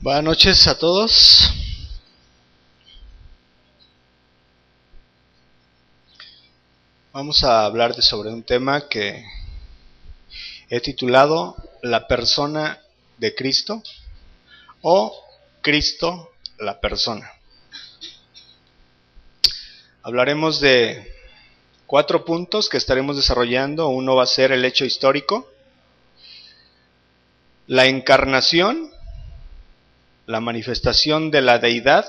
Buenas noches a todos. Vamos a hablar sobre un tema que he titulado La persona de Cristo o Cristo la persona. Hablaremos de 4 puntos que estaremos desarrollando. Uno va a ser el hecho histórico, la encarnación, la manifestación de la deidad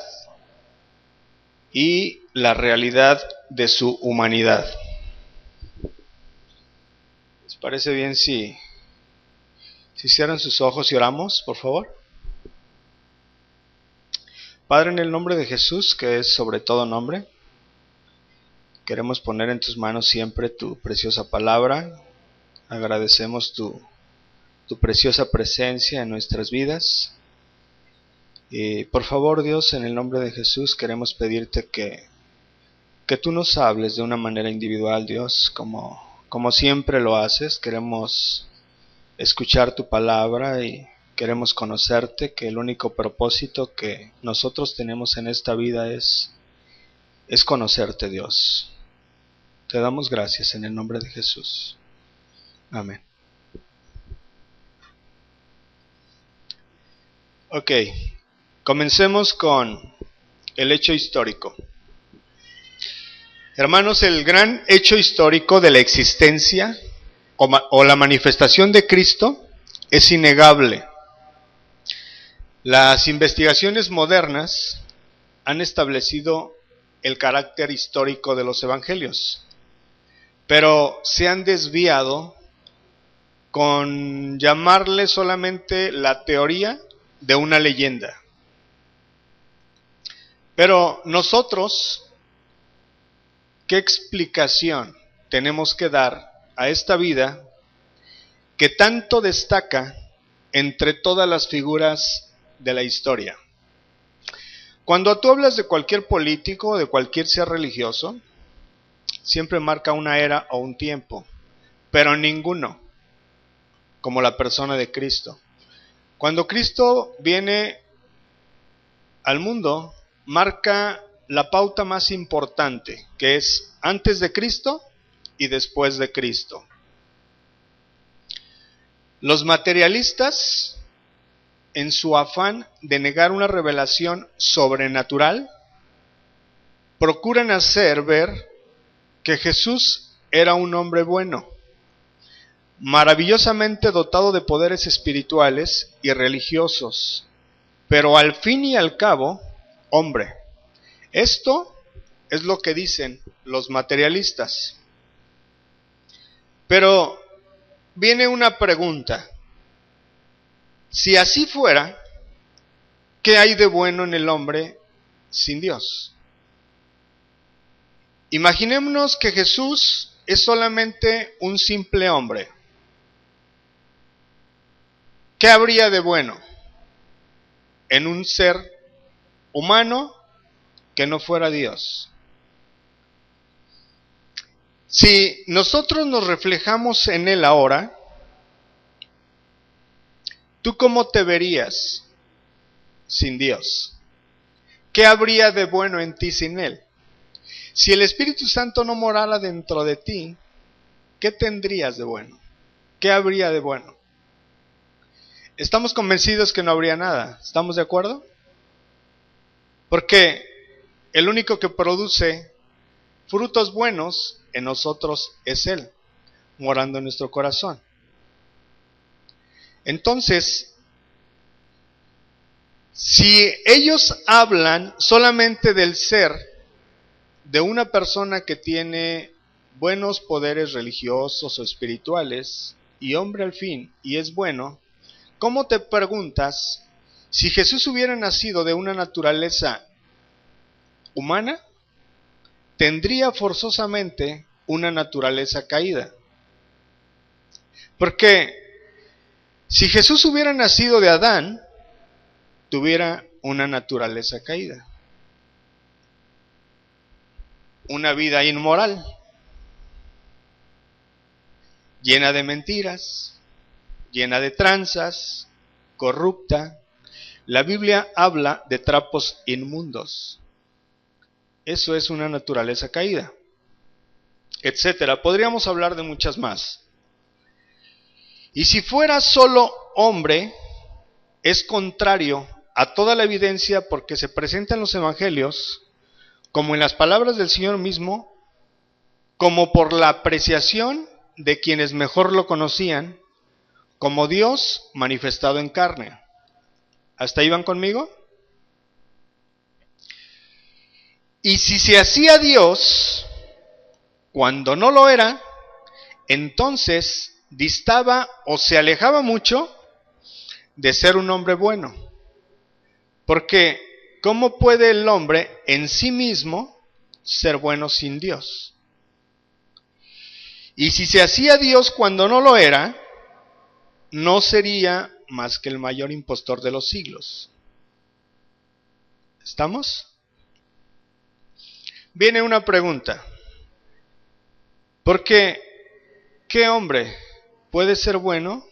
y la realidad de su humanidad. ¿Les parece bien si cierran sus ojos y oramos, por favor? Padre, en el nombre de Jesús, que es sobre todo nombre, queremos poner en tus manos siempre tu preciosa palabra. Agradecemos tu preciosa presencia en nuestras vidas. Y por favor, Dios, en el nombre de Jesús, queremos pedirte que tú nos hables de una manera individual, Dios, como siempre lo haces. Queremos escuchar tu palabra y queremos conocerte, que el único propósito que nosotros tenemos en esta vida es conocerte, Dios. Te damos gracias en el nombre de Jesús. Amén. Ok, comencemos con el hecho histórico. Hermanos, el gran hecho histórico de la existencia o la manifestación de Cristo es innegable. Las investigaciones modernas han establecido el carácter histórico de los evangelios, pero se han desviado con llamarle solamente la teoría de una leyenda. Pero nosotros, ¿qué explicación tenemos que dar a esta vida que tanto destaca entre todas las figuras de la historia? Cuando tú hablas de cualquier político o de cualquier ser religioso, siempre marca una era o un tiempo, pero ninguno como la persona de Cristo. Cuando Cristo viene al mundo, marca la pauta más importante, que es antes de Cristo y después de Cristo. Los materialistas, en su afán de negar una revelación sobrenatural, procuran hacer ver que Jesús era un hombre bueno, maravillosamente dotado de poderes espirituales y religiosos, pero al fin y al cabo, hombre. Esto es lo que dicen los materialistas. Pero viene una pregunta. Si así fuera, ¿qué hay de bueno en el hombre sin Dios? Imaginémonos que Jesús es solamente un simple hombre. ¿Qué habría de bueno en un ser humano que no fuera Dios? Si nosotros nos reflejamos en Él ahora, ¿tú cómo te verías sin Dios? ¿Qué habría de bueno en ti sin Él? Si el Espíritu Santo no morara dentro de ti, ¿qué tendrías de bueno? ¿Qué habría de bueno? Estamos convencidos que no habría nada. ¿Estamos de acuerdo? Porque el único que produce frutos buenos en nosotros es Él, morando en nuestro corazón. Entonces, si ellos hablan solamente del ser de una persona que tiene buenos poderes religiosos o espirituales, y hombre al fin, y es bueno, ¿cómo te preguntas si Jesús hubiera nacido de una naturaleza humana? Tendría forzosamente una naturaleza caída. Porque si Jesús hubiera nacido de Adán, tuviera una naturaleza caída. Una vida inmoral, llena de mentiras, llena de tranzas, corrupta, La Biblia habla de trapos inmundos. Eso es una naturaleza caída, etcétera. Podríamos hablar de muchas más. Y si fuera solo hombre, es contrario a toda la evidencia, porque se presenta en los evangelios, como en las palabras del Señor mismo, como por la apreciación de quienes mejor lo conocían, como Dios manifestado en carne. ¿Hasta ahí van conmigo? Y si se hacía Dios cuando no lo era, entonces distaba o se alejaba mucho de ser un hombre bueno. Porque ¿cómo puede el hombre en sí mismo ser bueno sin Dios? Y si se hacía Dios cuando no lo era, no sería más que el mayor impostor de los siglos. ¿Estamos? Viene una pregunta. ¿Por qué? ¿Qué hombre puede ser bueno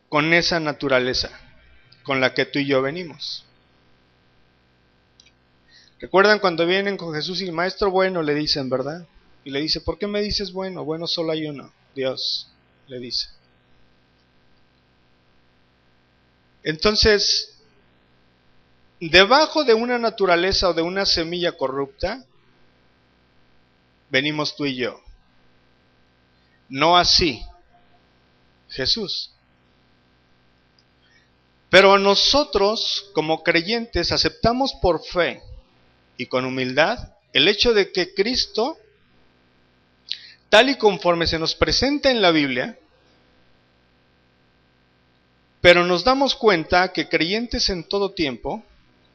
con esa naturaleza con la que tú y yo venimos? ¿Recuerdan cuando vienen con Jesús y maestro bueno le dicen, verdad? Y le dice, ¿por qué me dices bueno? Bueno, solo hay uno, Dios, le dice. Entonces, debajo de una naturaleza o de una semilla corrupta, venimos tú y yo. No así Jesús. Pero nosotros, como creyentes, aceptamos por fe y con humildad el hecho de que Cristo, tal y conforme se nos presenta en la Biblia, pero nos damos cuenta que creyentes en todo tiempo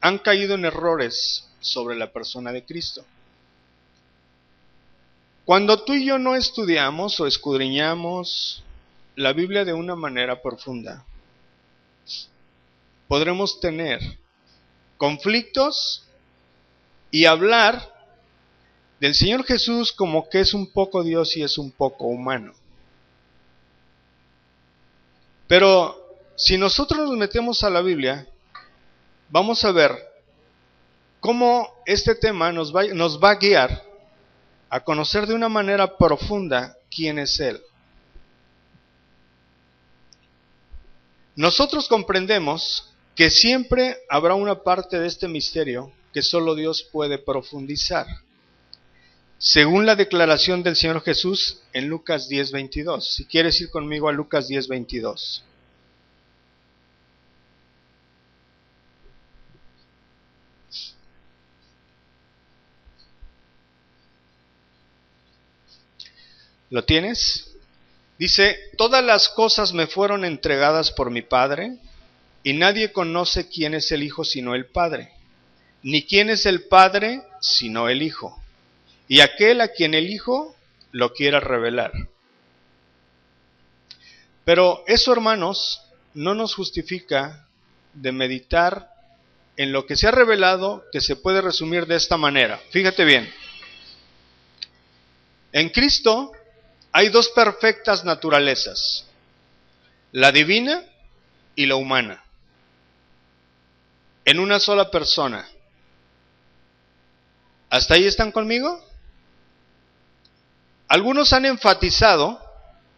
han caído en errores sobre la persona de Cristo. Cuando tú y yo no estudiamos o escudriñamos la Biblia de una manera profunda, podremos tener conflictos y hablar del Señor Jesús como que es un poco Dios y es un poco humano. Pero si nosotros nos metemos a la Biblia, vamos a ver cómo este tema nos va a guiar a conocer de una manera profunda quién es Él. Nosotros comprendemos que siempre habrá una parte de este misterio que solo Dios puede profundizar, según la declaración del Señor Jesús en Lucas 10:22. Si quieres ir conmigo a Lucas 10:22. ¿Lo tienes? Dice, todas las cosas me fueron entregadas por mi Padre, y nadie conoce quién es el Hijo sino el Padre, ni quién es el Padre sino el Hijo, y aquel a quien el Hijo lo quiera revelar. Pero eso, hermanos, no nos justifica de meditar en lo que se ha revelado, que se puede resumir de esta manera. Fíjate bien. En Cristo hay dos perfectas naturalezas, la divina y la humana, en una sola persona. ¿Hasta ahí están conmigo? Algunos han enfatizado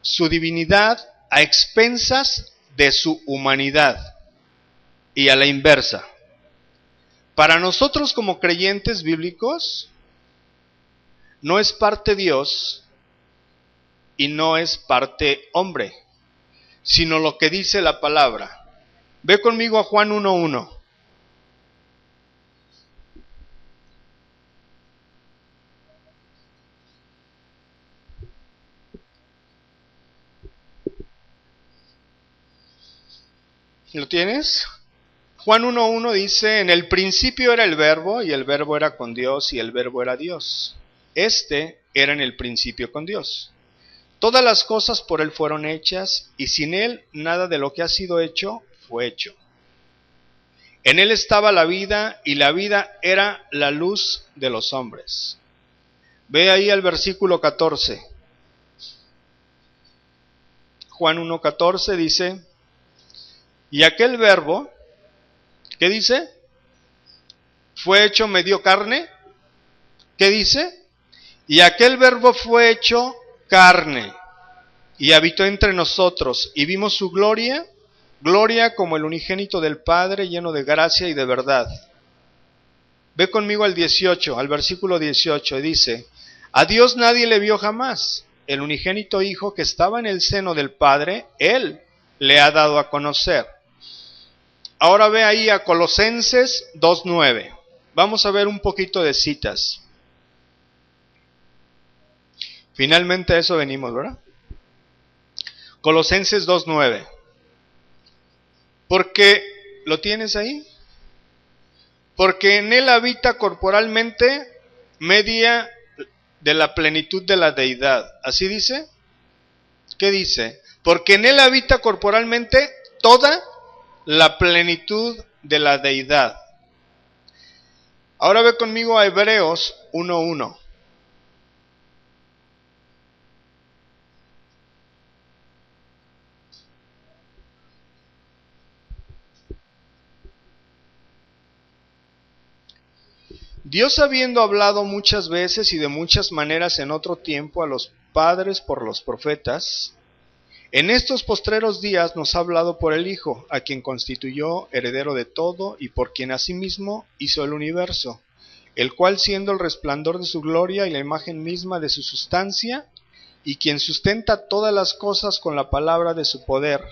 su divinidad a expensas de su humanidad y a la inversa. Para nosotros como creyentes bíblicos, no es parte Dios y no es parte hombre, sino lo que dice la palabra. Ve conmigo a Juan 1:1. ¿Lo tienes? Juan 1:1 dice, en el principio era el verbo, y el verbo era con Dios, y el verbo era Dios. Este era en el principio con Dios. Todas las cosas por Él fueron hechas, y sin Él nada de lo que ha sido hecho fue hecho. En Él estaba la vida, y la vida era la luz de los hombres. Ve ahí al versículo 14. Juan 1:14 dice, y aquel verbo ¿Qué dice? Fue hecho medio carne. ¿Qué dice? Y aquel verbo fue hecho carne y habitó entre nosotros y vimos su gloria, gloria como el unigénito del Padre, lleno de gracia y de verdad. Ve conmigo al 18, al versículo 18, y dice: a Dios nadie le vio jamás, el unigénito Hijo que estaba en el seno del Padre, Él le ha dado a conocer. Ahora ve ahí a Colosenses 2:9. Vamos a ver un poquito de citas. Finalmente a eso venimos, ¿verdad? Colosenses 2:9. Porque, ¿lo tienes ahí? Porque en Él habita corporalmente media de la plenitud de la deidad. ¿Así dice? ¿Qué dice? Porque en Él habita corporalmente toda la plenitud de la deidad. Ahora ve conmigo a Hebreos 1:1. Dios, habiendo hablado muchas veces y de muchas maneras en otro tiempo a los padres por los profetas, en estos postreros días nos ha hablado por el Hijo, a quien constituyó heredero de todo y por quien asimismo hizo el universo, el cual, siendo el resplandor de su gloria y la imagen misma de su sustancia, y quien sustenta todas las cosas con la palabra de su poder,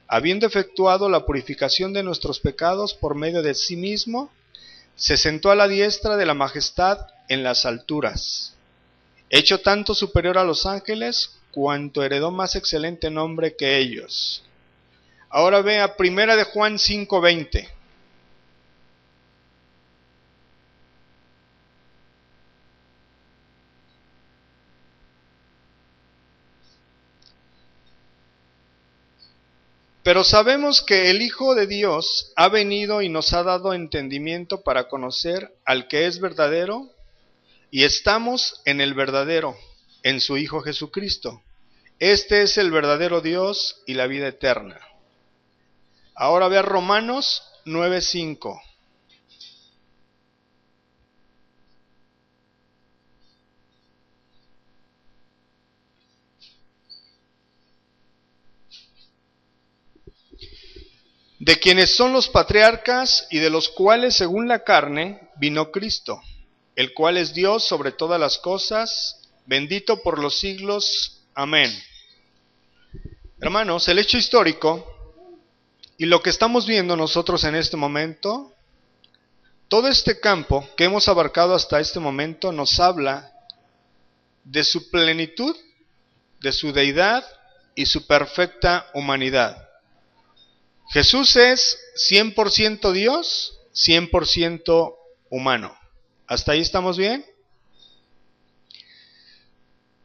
habiendo efectuado la purificación de nuestros pecados por medio de sí mismo, se sentó a la diestra de la majestad en las alturas, hecho tanto superior a los ángeles, cuanto heredó más excelente nombre que ellos. Ahora ve a 1 de Juan 5:20. Pero sabemos que el Hijo de Dios ha venido y nos ha dado entendimiento para conocer al que es verdadero, y estamos en el verdadero, en su Hijo Jesucristo. Este es el verdadero Dios y la vida eterna. Ahora ve a Romanos 9:5. De quienes son los patriarcas y de los cuales según la carne vino Cristo, el cual es Dios sobre todas las cosas, bendito por los siglos. Amén. Hermanos, el hecho histórico y lo que estamos viendo nosotros en este momento, todo este campo que hemos abarcado hasta este momento nos habla de su plenitud, de su deidad y su perfecta humanidad. Jesús es 100% Dios, 100% humano. ¿Hasta ahí estamos bien?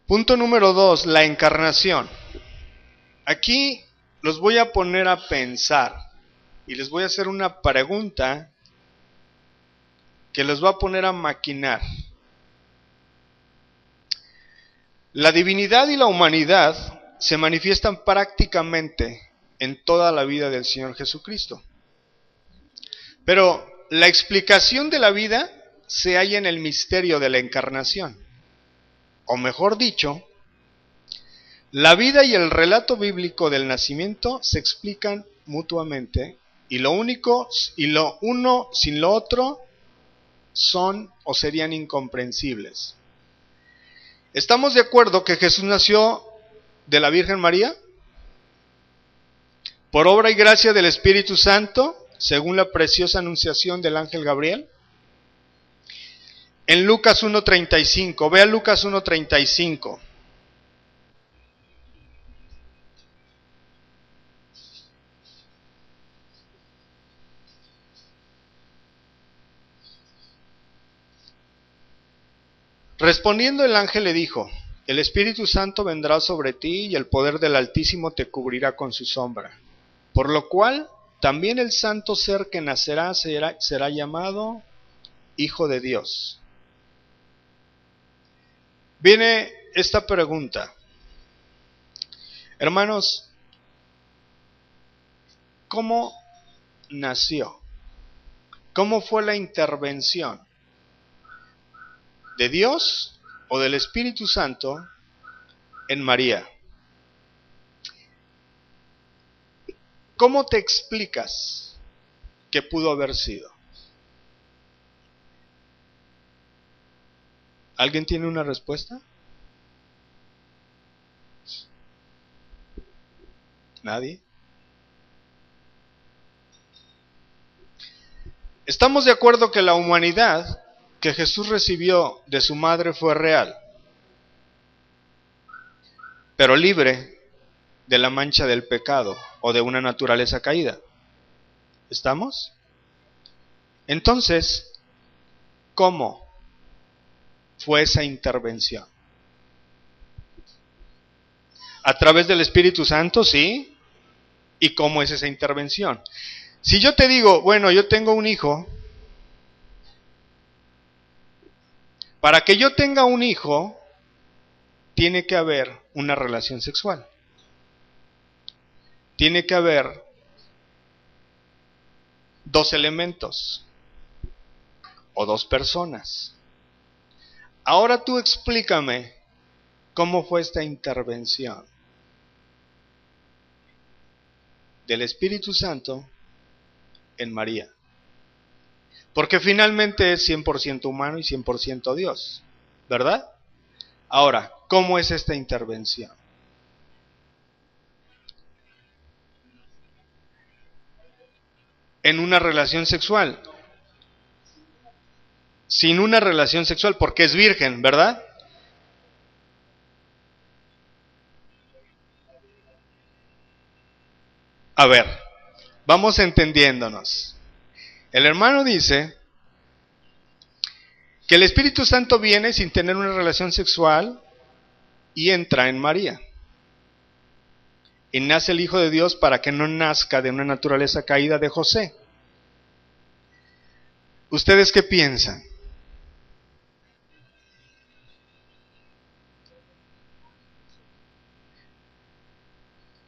Punto número 2, la encarnación. Aquí los voy a poner a pensar y les voy a hacer una pregunta que los va a poner a maquinar. La divinidad y la humanidad se manifiestan prácticamente en toda la vida del Señor Jesucristo. Pero la explicación de la vida se halla en el misterio de la encarnación. O mejor dicho, la vida y el relato bíblico del nacimiento se explican mutuamente, y lo uno sin lo otro son o serían incomprensibles. ¿Estamos de acuerdo que Jesús nació de la Virgen María? Por obra y gracia del Espíritu Santo, según la preciosa anunciación del ángel Gabriel. En Lucas 1:35, vea Lucas 1:35. Respondiendo el ángel le dijo: el Espíritu Santo vendrá sobre ti y el poder del Altísimo te cubrirá con su sombra. Por lo cual, también el santo ser que nacerá será llamado Hijo de Dios. Viene esta pregunta. Hermanos, ¿cómo nació? ¿Cómo fue la intervención de Dios o del Espíritu Santo en María? ¿Cómo te explicas que pudo haber sido? ¿Alguien tiene una respuesta? ¿Nadie? Estamos de acuerdo que la humanidad que Jesús recibió de su madre fue real, pero libre de la mancha del pecado o de una naturaleza caída. ¿Estamos? Entonces, ¿cómo fue esa intervención? ¿A través del Espíritu Santo? Sí. ¿Y cómo es esa intervención? Si yo te digo, bueno, yo tengo un hijo, para que yo tenga un hijo, tiene que haber una relación sexual. Tiene que haber dos elementos o dos personas. Ahora tú explícame cómo fue esta intervención del Espíritu Santo en María. Porque finalmente es 100% humano y 100% Dios, ¿verdad? Ahora, ¿cómo es esta intervención? En una relación sexual. Sin una relación sexual, porque es virgen, ¿verdad? A ver, vamos entendiéndonos. El hermano dice que el Espíritu Santo viene sin tener una relación sexual y entra en María. Y nace el Hijo de Dios para que no nazca de una naturaleza caída de José. ¿Ustedes qué piensan?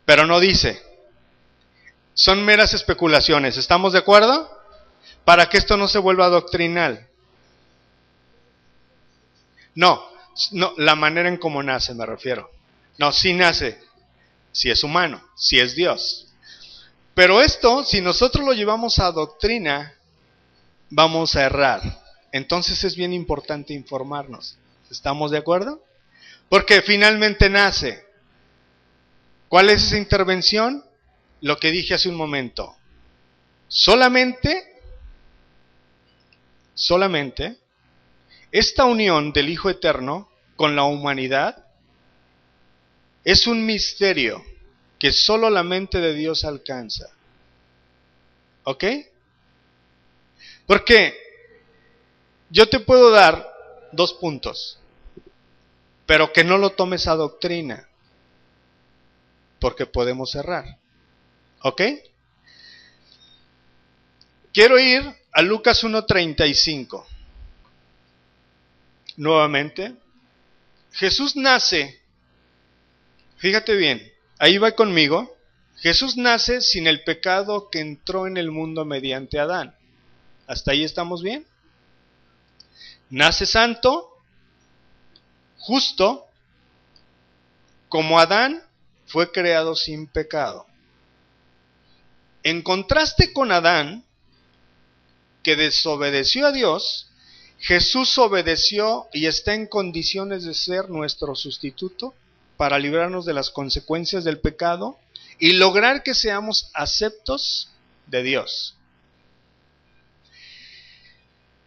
Pero no dice. Son meras especulaciones, ¿estamos de acuerdo? Para que esto no se vuelva doctrinal. No, la manera en cómo nace me refiero. No, sí nace, sí es humano, sí es Dios. Pero esto, si nosotros lo llevamos a doctrina, vamos a errar. Entonces es bien importante informarnos. ¿Estamos de acuerdo? Porque finalmente nace. ¿Cuál es esa intervención? Lo que dije hace un momento. Solamente esta unión del Hijo Eterno con la humanidad es un misterio que solo la mente de Dios alcanza. ¿Ok? Porque yo te puedo dar 2 puntos, pero que no lo tomes a doctrina, porque podemos errar. ¿Ok? Quiero ir a Lucas 1:35. Nuevamente, Jesús nace, fíjate bien, ahí va conmigo, Jesús nace sin el pecado que entró en el mundo mediante Adán. ¿Hasta ahí estamos bien? Nace santo, justo, como Adán fue creado sin pecado. En contraste con Adán, que desobedeció a Dios, Jesús obedeció y está en condiciones de ser nuestro sustituto para librarnos de las consecuencias del pecado y lograr que seamos aceptos de Dios.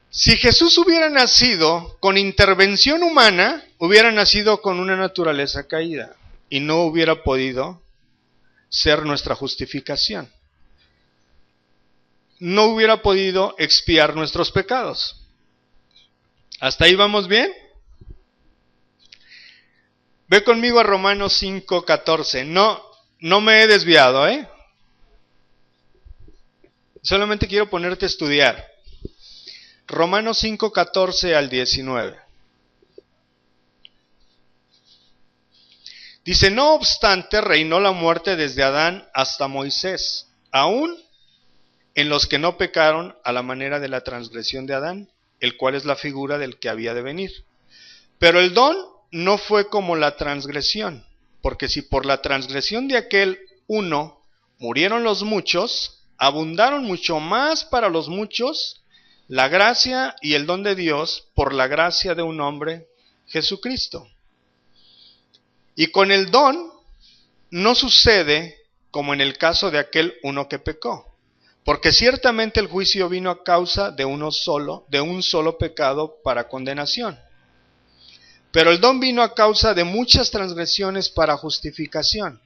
Si Jesús hubiera nacido con intervención humana, hubiera nacido con una naturaleza caída y no hubiera podido ser nuestra justificación. No hubiera podido expiar nuestros pecados. ¿Hasta ahí vamos bien? Ve conmigo a Romanos 5:14. No me he desviado, ¿eh? Solamente quiero ponerte a estudiar. Romanos 5:14 al 19. Dice, no obstante, reinó la muerte desde Adán hasta Moisés, aún en los que no pecaron a la manera de la transgresión de Adán, el cual es la figura del que había de venir. Pero el don no fue como la transgresión, porque si por la transgresión de aquel uno murieron los muchos, abundaron mucho más para los muchos la gracia y el don de Dios por la gracia de un hombre, Jesucristo. Y con el don no sucede como en el caso de aquel uno que pecó, porque ciertamente el juicio vino a causa de un solo pecado para condenación. Pero el don vino a causa de muchas transgresiones para justificación.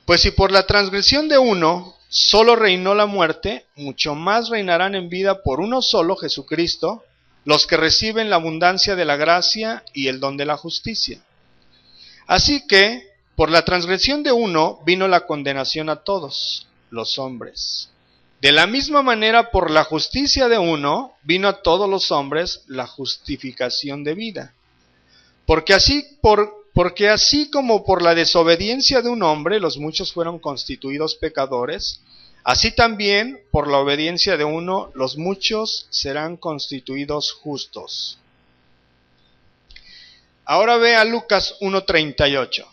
Pues si por la transgresión de uno solo reinó la muerte, mucho más reinarán en vida por uno solo, Jesucristo, los que reciben la abundancia de la gracia y el don de la justicia. Así que, por la transgresión de uno vino la condenación a todos los hombres. De la misma manera, por la justicia de uno vino a todos los hombres la justificación de vida. Porque así como por la desobediencia de un hombre los muchos fueron constituidos pecadores, así también por la obediencia de uno los muchos serán constituidos justos. Ahora ve a Lucas 1:38.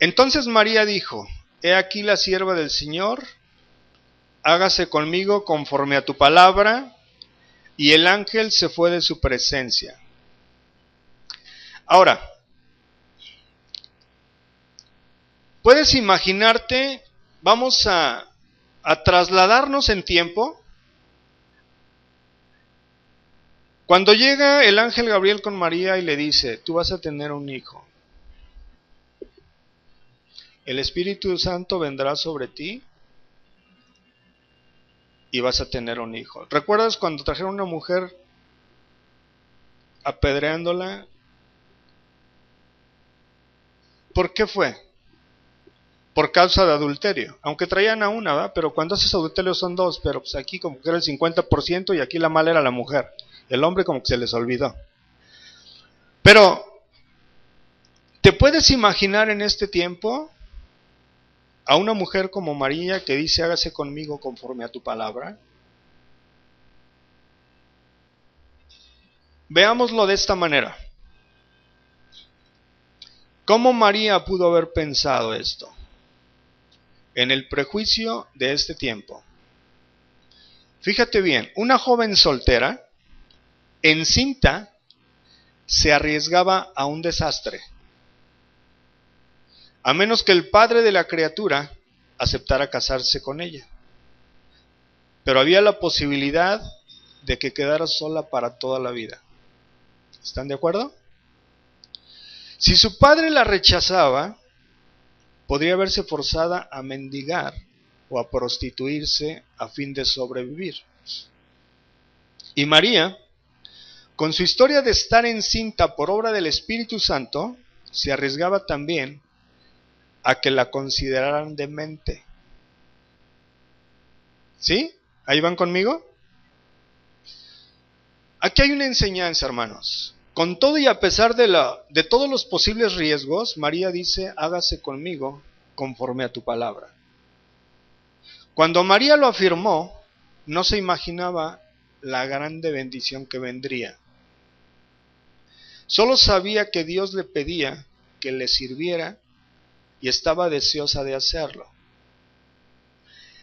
Entonces María dijo: He aquí la sierva del Señor, hágase conmigo conforme a tu palabra. Y el ángel se fue de su presencia. Ahora, ¿puedes imaginarte? Vamos a trasladarnos en tiempo. Cuando llega el ángel Gabriel con María y le dice: tú vas a tener un hijo. El Espíritu Santo vendrá sobre ti y vas a tener un hijo. ¿Recuerdas cuando trajeron a una mujer apedreándola? ¿Por qué fue? Por causa de adulterio. Aunque traían a una, ¿verdad? Pero cuando haces adulterio son dos, pero pues aquí como que era el 50% y aquí la mala era la mujer. El hombre como que se les olvidó. Pero, ¿te puedes imaginar en este tiempo a una mujer como María que dice: hágase conmigo conforme a tu palabra? Veámoslo de esta manera. ¿Cómo María pudo haber pensado esto? En el prejuicio de este tiempo. Fíjate bien, una joven soltera, encinta, se arriesgaba a un desastre, a menos que el padre de la criatura aceptara casarse con ella. Pero había la posibilidad de que quedara sola para toda la vida. ¿Están de acuerdo? Si su padre la rechazaba, podría verse forzada a mendigar o a prostituirse a fin de sobrevivir. Y María, con su historia de estar encinta por obra del Espíritu Santo, se arriesgaba también a que la consideraran demente. ¿Sí? ¿Ahí van conmigo? Aquí hay una enseñanza, hermanos. Con todo y a pesar de todos los posibles riesgos, María dice: hágase conmigo conforme a tu palabra. Cuando María lo afirmó, no se imaginaba la grande bendición que vendría. Solo sabía que Dios le pedía que le sirviera y estaba deseosa de hacerlo.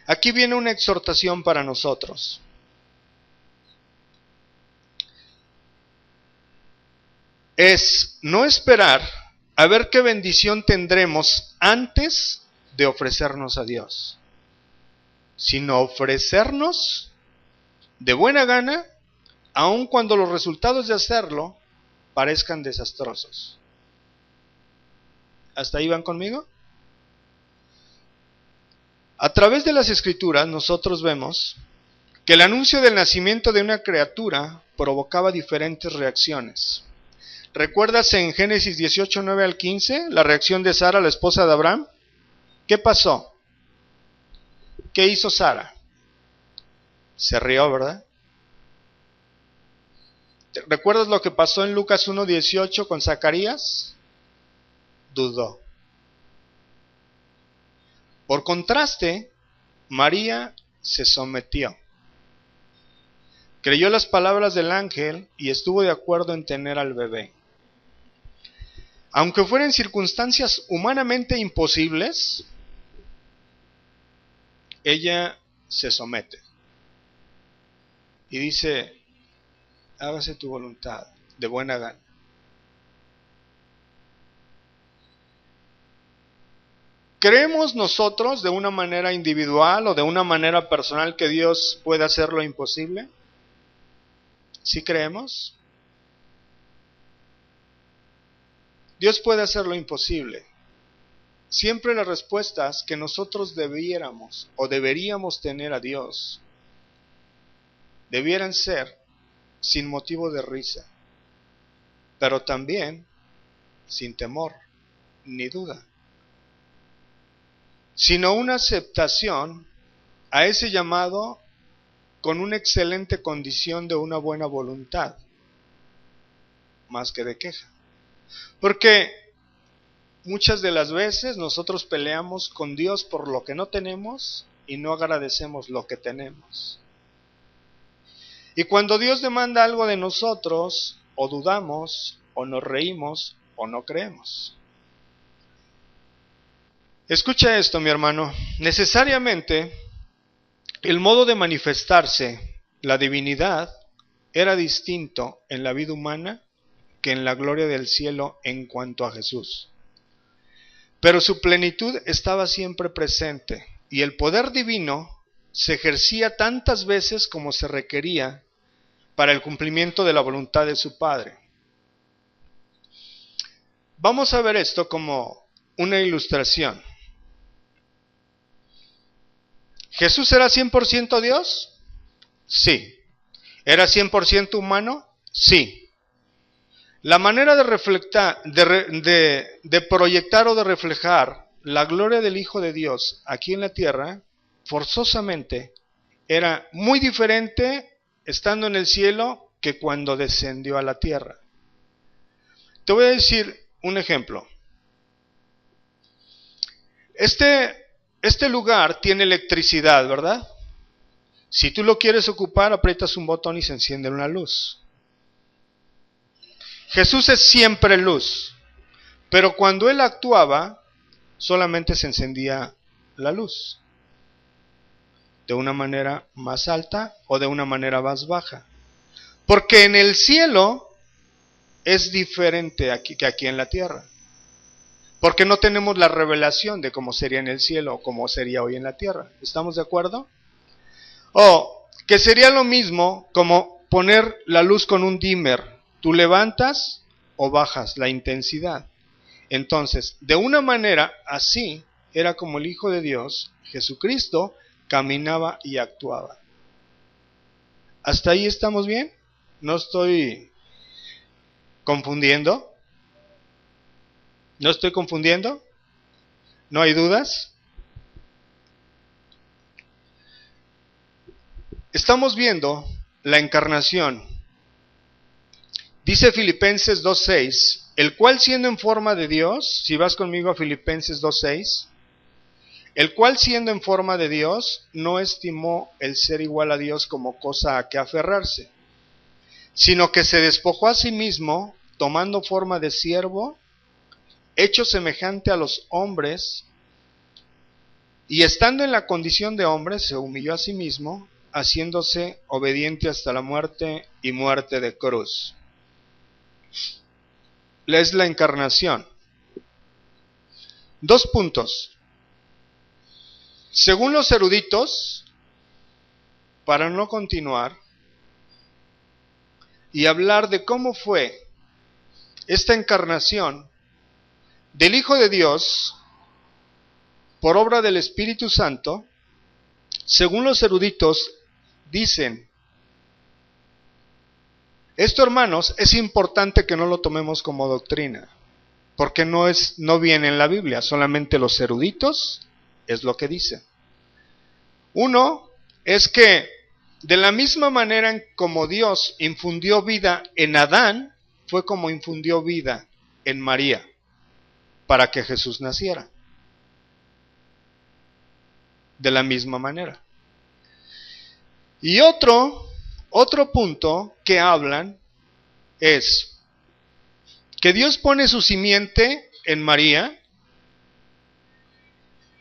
Aquí viene una exhortación para nosotros. Es no esperar a ver qué bendición tendremos antes de ofrecernos a Dios, sino ofrecernos de buena gana, aun cuando los resultados de hacerlo parezcan desastrosos. ¿Hasta ahí van conmigo? A través de las Escrituras nosotros vemos que el anuncio del nacimiento de una criatura provocaba diferentes reacciones. ¿Recuerdas en Génesis 18, 9 al 15, la reacción de Sara, la esposa de Abraham? ¿Qué pasó? ¿Qué hizo Sara? Se rió, ¿verdad? ¿Recuerdas lo que pasó en Lucas 1:18 con Zacarías? Dudó. Por contraste, María se sometió. Creyó las palabras del ángel y estuvo de acuerdo en tener al bebé. Aunque fueran circunstancias humanamente imposibles, ella se somete. Y dice, hágase tu voluntad, de buena gana. ¿Creemos nosotros de una manera individual o de una manera personal que Dios puede hacer lo imposible? ¿Sí creemos? Dios puede hacer lo imposible. Siempre las respuestas que nosotros debiéramos o deberíamos tener a Dios debieran ser sin motivo de risa, pero también sin temor ni duda, sino una aceptación a ese llamado con una excelente condición de una buena voluntad, más que de queja. Porque muchas de las veces nosotros peleamos con Dios por lo que no tenemos y no agradecemos lo que tenemos. Y cuando Dios demanda algo de nosotros, o dudamos, o nos reímos, o no creemos. Escucha esto, mi hermano. Necesariamente, el modo de manifestarse la divinidad era distinto en la vida humana que en la gloria del cielo en cuanto a Jesús. Pero su plenitud estaba siempre presente, y el poder divino se ejercía tantas veces como se requería para el cumplimiento de la voluntad de su Padre. Vamos a ver esto como una ilustración. ¿Jesús era 100% Dios? Sí. ¿Era 100% humano? Sí. La manera de proyectar o de reflejar la gloria del Hijo de Dios aquí en la tierra, forzosamente, era muy diferente estando en el cielo que cuando descendió a la tierra. Te voy a decir un ejemplo. Este lugar tiene electricidad, ¿verdad? Si tú lo quieres ocupar, aprietas un botón y se enciende una luz. Jesús es siempre luz, pero cuando Él actuaba, solamente se encendía la luz, de una manera más alta o de una manera más baja. Porque en el cielo es diferente que aquí en la tierra. Porque no tenemos la revelación de cómo sería en el cielo o cómo sería hoy en la tierra. ¿Estamos de acuerdo? O que sería lo mismo como poner la luz con un dimmer. Tú levantas o bajas la intensidad. Entonces, de una manera así, era como el Hijo de Dios, Jesucristo, caminaba y actuaba. ¿Hasta ahí estamos bien? ¿No estoy confundiendo? ¿No estoy confundiendo? ¿No hay dudas? Estamos viendo la encarnación. Dice Filipenses 2:6, el cual siendo en forma de Dios, si vas conmigo a Filipenses 2:6, el cual siendo en forma de Dios, no estimó el ser igual a Dios como cosa a que aferrarse, sino que se despojó a sí mismo, tomando forma de siervo, hecho semejante a los hombres, y estando en la condición de hombre, se humilló a sí mismo, haciéndose obediente hasta la muerte y muerte de cruz. Es la encarnación. 2 puntos. Según los eruditos, para no continuar y hablar de cómo fue esta encarnación del Hijo de Dios por obra del Espíritu Santo, según los eruditos dicen, esto, hermanos, es importante que no lo tomemos como doctrina, porque no viene en la Biblia, solamente los eruditos es lo que dicen. Uno es que De la misma manera en como Dios infundió vida en Adán, fue como infundió vida en María para que Jesús naciera. De la misma manera. Y otro punto que hablan es que Dios pone su simiente en María,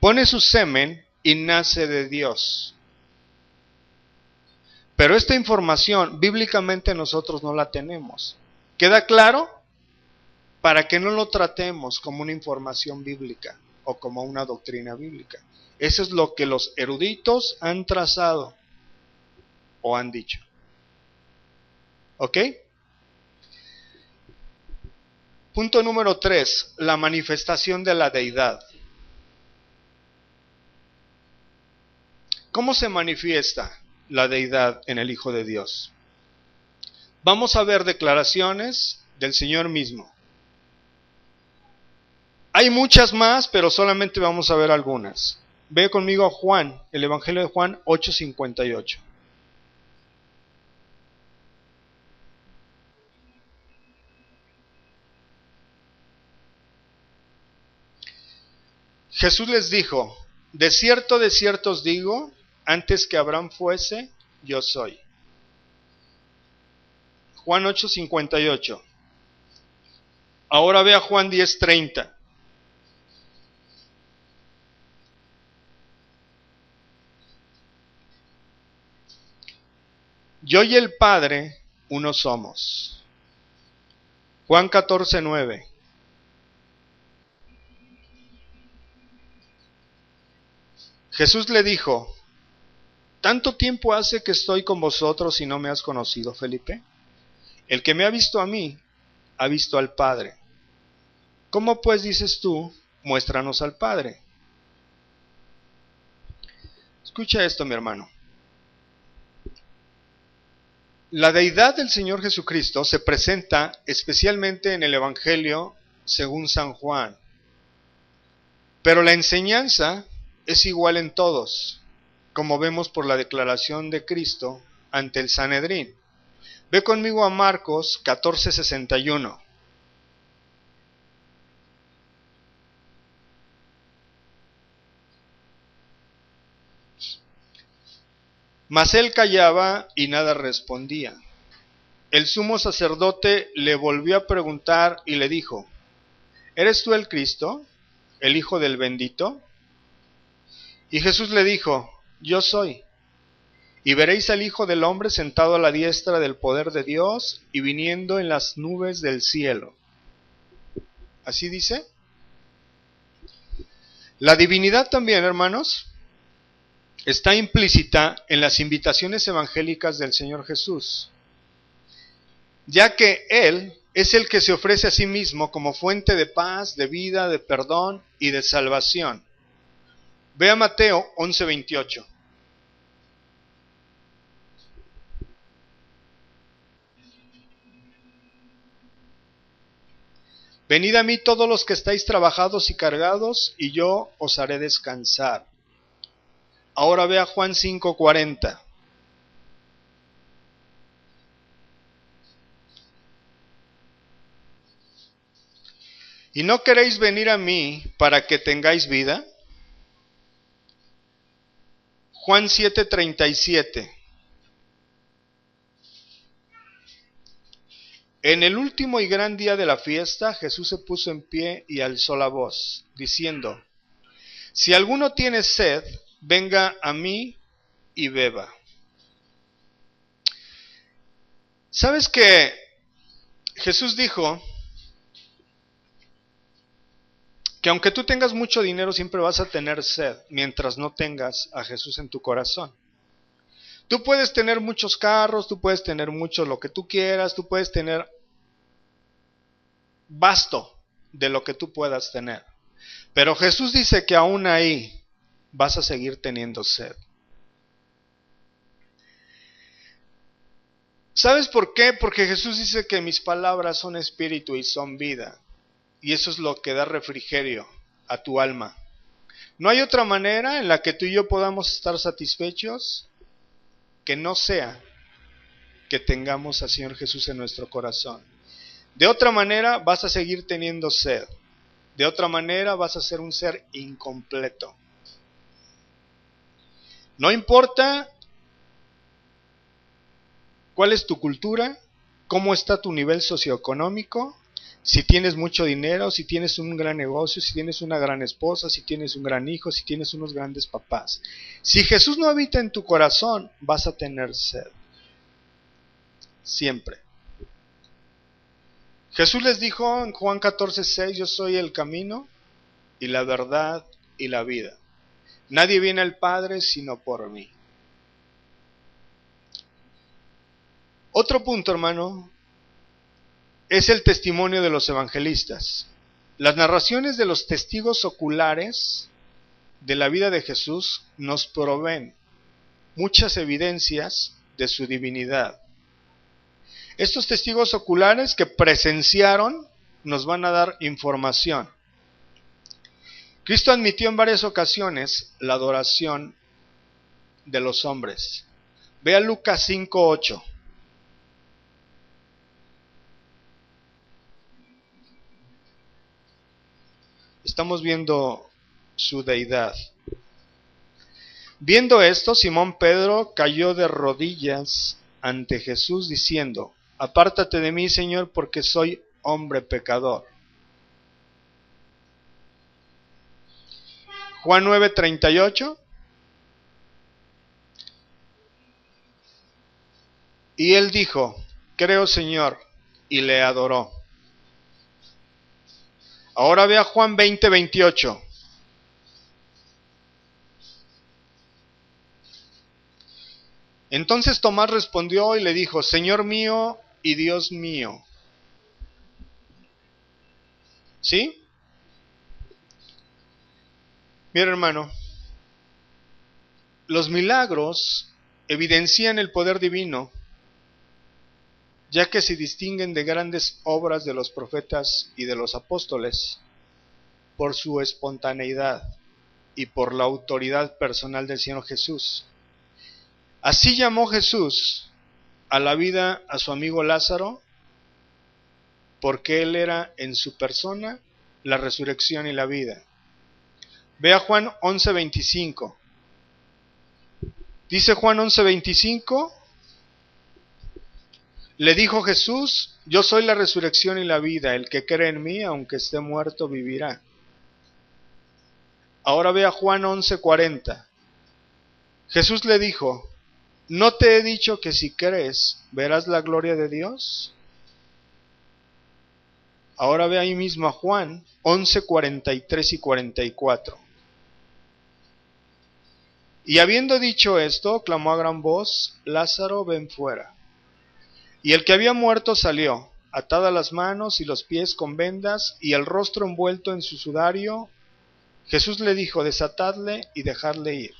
pone su semen y nace de Dios. Pero esta información bíblicamente nosotros no la tenemos. ¿Queda claro? Para que no lo tratemos como una información bíblica o como una doctrina bíblica. Eso es lo que los eruditos han trazado o han dicho. ¿Ok? Punto número 3, la manifestación de la deidad. ¿Cómo se manifiesta la deidad en el Hijo de Dios? Vamos a ver declaraciones del Señor mismo. Hay muchas más, pero solamente vamos a ver algunas. Ve conmigo a Juan, el Evangelio de Juan 8:58. Jesús les dijo, de cierto os digo, antes que Abraham fuese, yo soy. Juan 8:58. Ahora ve a Juan 10:30. Yo y el Padre, uno somos. Juan 14:9. Jesús le dijo, ¿tanto tiempo hace que estoy con vosotros y no me has conocido, Felipe? El que me ha visto a mí, ha visto al Padre. ¿Cómo pues dices tú, muéstranos al Padre? Escucha esto, mi hermano. La deidad del Señor Jesucristo se presenta especialmente en el Evangelio según San Juan. Pero la enseñanza es igual en todos, como vemos por la declaración de Cristo ante el Sanedrín. Ve conmigo a Marcos 14:61. Mas él callaba y nada respondía. El sumo sacerdote le volvió a preguntar y le dijo, ¿eres tú el Cristo, el Hijo del bendito? Y Jesús le dijo, yo soy. Y veréis al Hijo del hombre sentado a la diestra del poder de Dios y viniendo en las nubes del cielo. ¿Así dice? La divinidad también, hermanos, está implícita en las invitaciones evangélicas del Señor Jesús, ya que Él es el que se ofrece a sí mismo como fuente de paz, de vida, de perdón y de salvación. Ve a Mateo 11:28. Venid a mí todos los que estáis trabajados y cargados, y yo os haré descansar. Ahora ve a Juan 5:40. ¿Y no queréis venir a mí para que tengáis vida? Juan 7:37. En el último y gran día de la fiesta, Jesús se puso en pie y alzó la voz, diciendo, si alguno tiene sed, venga a mí y beba. ¿Sabes que Jesús dijo que aunque tú tengas mucho dinero, siempre vas a tener sed mientras no tengas a Jesús en tu corazón? Tú puedes tener muchos carros, tú puedes tener mucho lo que tú quieras, tú puedes tener basto de lo que tú puedas tener. Pero Jesús dice que aún ahí vas a seguir teniendo sed. ¿Sabes por qué? Porque Jesús dice que mis palabras son espíritu y son vida. Y eso es lo que da refrigerio a tu alma. No hay otra manera en la que tú y yo podamos estar satisfechos que no sea que tengamos al Señor Jesús en nuestro corazón. De otra manera vas a seguir teniendo sed. De otra manera vas a ser un ser incompleto. No importa cuál es tu cultura, cómo está tu nivel socioeconómico, si tienes mucho dinero, si tienes un gran negocio, si tienes una gran esposa, si tienes un gran hijo, si tienes unos grandes papás. Si Jesús no habita en tu corazón, vas a tener sed. Siempre. Jesús les dijo en Juan 14:6, yo soy el camino y la verdad y la vida. Nadie viene al Padre sino por mí. Otro punto, hermano, es el testimonio de los evangelistas. Las narraciones de los testigos oculares de la vida de Jesús nos proveen muchas evidencias de su divinidad. Estos testigos oculares que presenciaron nos van a dar información. Cristo admitió en varias ocasiones la adoración de los hombres. Vea Lucas 5:8. Estamos viendo su deidad. Viendo esto, Simón Pedro cayó de rodillas ante Jesús diciendo, apártate de mí, Señor, porque soy hombre pecador. Juan 9:38. Y él dijo, creo, Señor, y le adoró. Ahora vea Juan 20:28. Entonces Tomás respondió y le dijo, Señor mío y Dios mío. ¿Sí? Mira, hermano, los milagros evidencian el poder divino, ya que se distinguen de grandes obras de los profetas y de los apóstoles por su espontaneidad y por la autoridad personal del Señor Jesús. Así llamó Jesús a la vida a su amigo Lázaro, porque él era en su persona la resurrección y la vida. Vea Juan 11:25. Dice Juan 11:25, le dijo Jesús, yo soy la resurrección y la vida, el que cree en mí, aunque esté muerto, vivirá. Ahora vea Juan 11:40. Jesús le dijo, ¿no te he dicho que si crees, verás la gloria de Dios? Ahora ve ahí mismo a Juan 11:43 y 44. Y habiendo dicho esto, clamó a gran voz, Lázaro, ven fuera. Y el que había muerto salió, atadas las manos y los pies con vendas, y el rostro envuelto en su sudario. Jesús le dijo, desatadle y dejadle ir.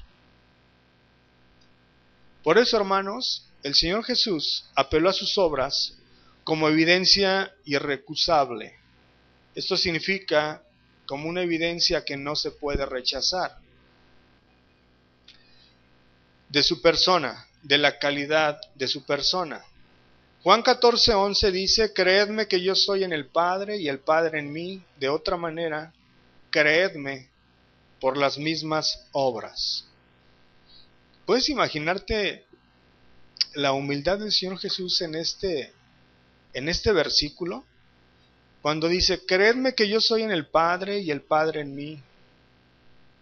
Por eso, hermanos, el Señor Jesús apeló a sus obras como evidencia irrecusable. Esto significa como una evidencia que no se puede rechazar. De su persona, de la calidad de su persona. Juan 14:11 dice, creedme que yo soy en el Padre y el Padre en mí. De otra manera, creedme por las mismas obras. ¿Puedes imaginarte la humildad del Señor Jesús en este versículo? Cuando dice, creedme que yo soy en el Padre y el Padre en mí.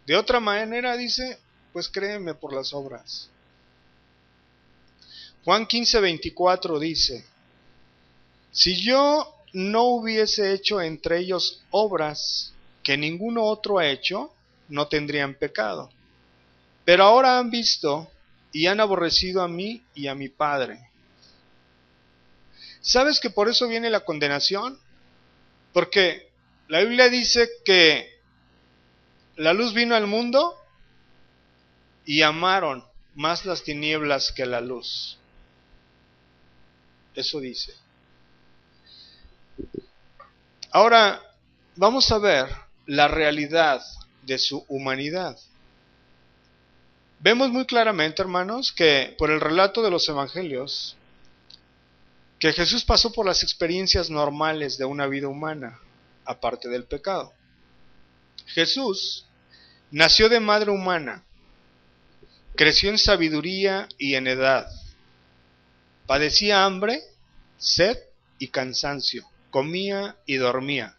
De otra manera dice, pues créeme por las obras. Juan 15:24 dice, si yo no hubiese hecho entre ellos obras que ninguno otro ha hecho, no tendrían pecado. Pero ahora han visto y han aborrecido a mí y a mi Padre. ¿Sabes que por eso viene la condenación? Porque la Biblia dice que la luz vino al mundo y amaron más las tinieblas que la luz. Eso dice. Ahora vamos a ver la realidad de su humanidad. Vemos muy claramente, hermanos, que por el relato de los evangelios, que Jesús pasó por las experiencias normales de una vida humana, aparte del pecado. Jesús nació de madre humana, creció en sabiduría y en edad, padecía hambre, sed y cansancio, comía y dormía,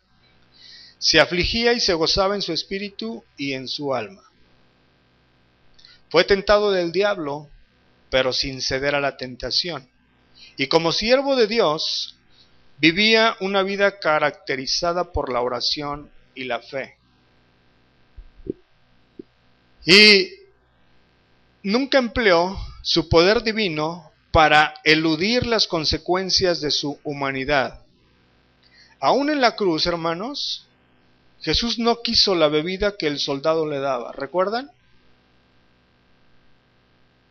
se afligía y se gozaba en su espíritu y en su alma. Fue tentado del diablo, pero sin ceder a la tentación. Y como siervo de Dios, vivía una vida caracterizada por la oración y la fe. Y nunca empleó su poder divino para eludir las consecuencias de su humanidad. Aún en la cruz, hermanos, Jesús no quiso la bebida que el soldado le daba. ¿Recuerdan?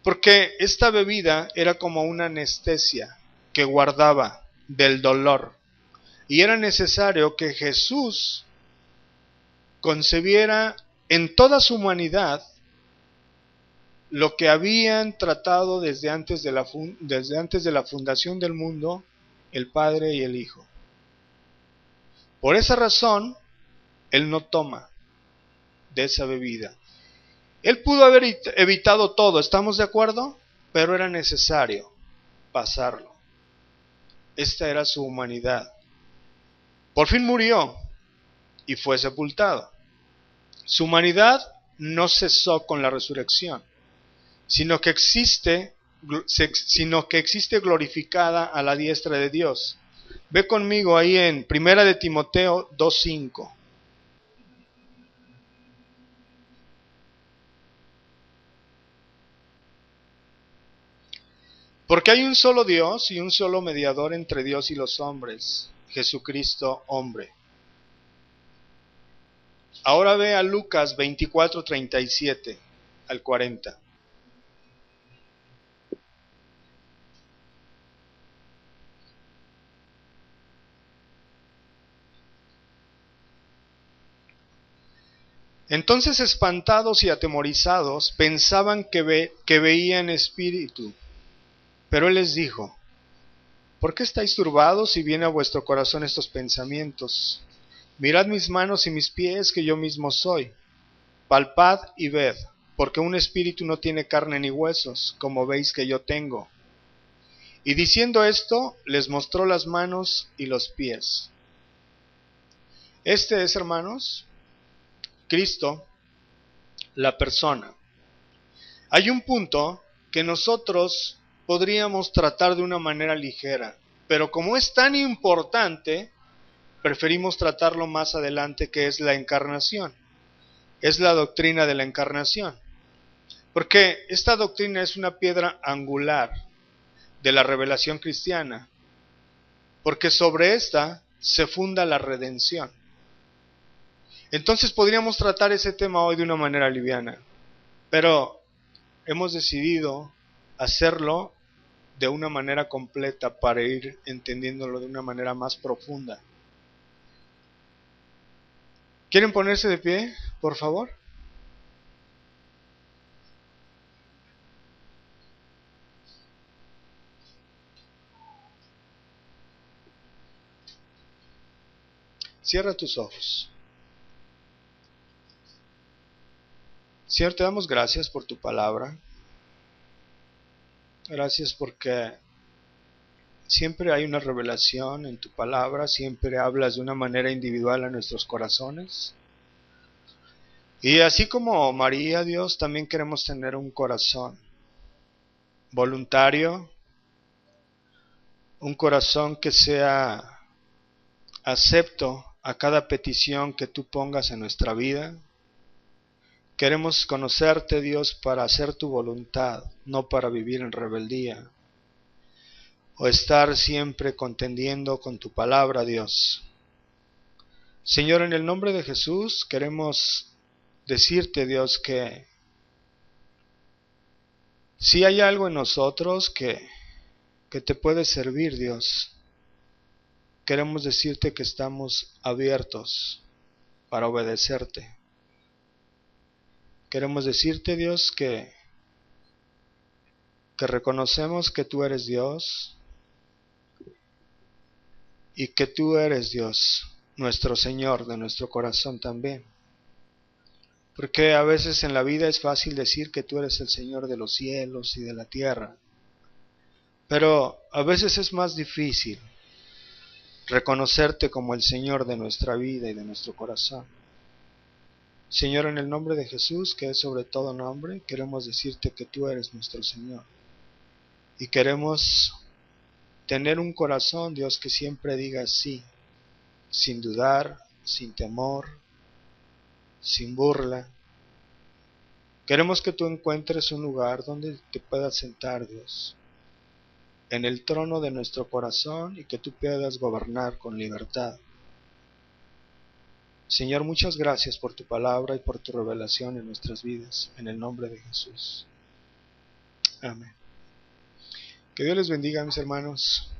Porque esta bebida era como una anestesia que guardaba del dolor. Y era necesario que Jesús concebiera en toda su humanidad lo que habían tratado desde antes de la fundación del mundo el Padre y el Hijo. Por esa razón, Él no toma de esa bebida. Él pudo haber evitado todo, ¿estamos de acuerdo? Pero era necesario pasarlo. Esta era su humanidad. Por fin murió y fue sepultado. Su humanidad no cesó con la resurrección, sino que existe glorificada a la diestra de Dios. Ve conmigo ahí en 1 de Timoteo 2:5. Porque hay un solo Dios y un solo mediador entre Dios y los hombres, Jesucristo hombre. Ahora ve a Lucas 24:37 al 40. Entonces, espantados y atemorizados, pensaban que veían espíritu. Pero él les dijo: ¿por qué estáis turbados y vienen a vuestro corazón estos pensamientos? Mirad mis manos y mis pies, que yo mismo soy. Palpad y ved, porque un espíritu no tiene carne ni huesos, como veis que yo tengo. Y diciendo esto, les mostró las manos y los pies. Este es, hermanos, Cristo, la persona. Hay un punto que nosotros podríamos tratar de una manera ligera, pero como es tan importante, preferimos tratarlo más adelante, que es la encarnación. Es la doctrina de la encarnación. Porque esta doctrina es una piedra angular de la revelación cristiana, porque sobre esta se funda la redención. Entonces podríamos tratar ese tema hoy de una manera liviana, pero hemos decidido hacerlo de una manera completa para ir entendiéndolo de una manera más profunda. ¿Quieren ponerse de pie, por favor? Cierra tus ojos. Señor, te damos gracias por tu palabra. Gracias porque siempre hay una revelación en tu palabra, siempre hablas de una manera individual a nuestros corazones. Y así como María, Dios, también queremos tener un corazón voluntario, un corazón que sea acepto a cada petición que tú pongas en nuestra vida. Queremos conocerte, Dios, para hacer tu voluntad, no para vivir en rebeldía o estar siempre contendiendo con tu palabra, Dios. Señor, en el nombre de Jesús queremos decirte, Dios, que si hay algo en nosotros que te puede servir, Dios, queremos decirte que estamos abiertos para obedecerte. Queremos decirte, Dios, que que reconocemos que tú eres Dios y que tú eres Dios, nuestro Señor de nuestro corazón también. Porque a veces en la vida es fácil decir que tú eres el Señor de los cielos y de la tierra, pero a veces es más difícil reconocerte como el Señor de nuestra vida y de nuestro corazón. Señor, en el nombre de Jesús, que es sobre todo nombre, queremos decirte que tú eres nuestro Señor. Y queremos tener un corazón, Dios, que siempre diga sí, sin dudar, sin temor, sin burla. Queremos que tú encuentres un lugar donde te puedas sentar, Dios, en el trono de nuestro corazón y que tú puedas gobernar con libertad. Señor, muchas gracias por tu palabra y por tu revelación en nuestras vidas, en el nombre de Jesús. Amén. Que Dios les bendiga, mis hermanos.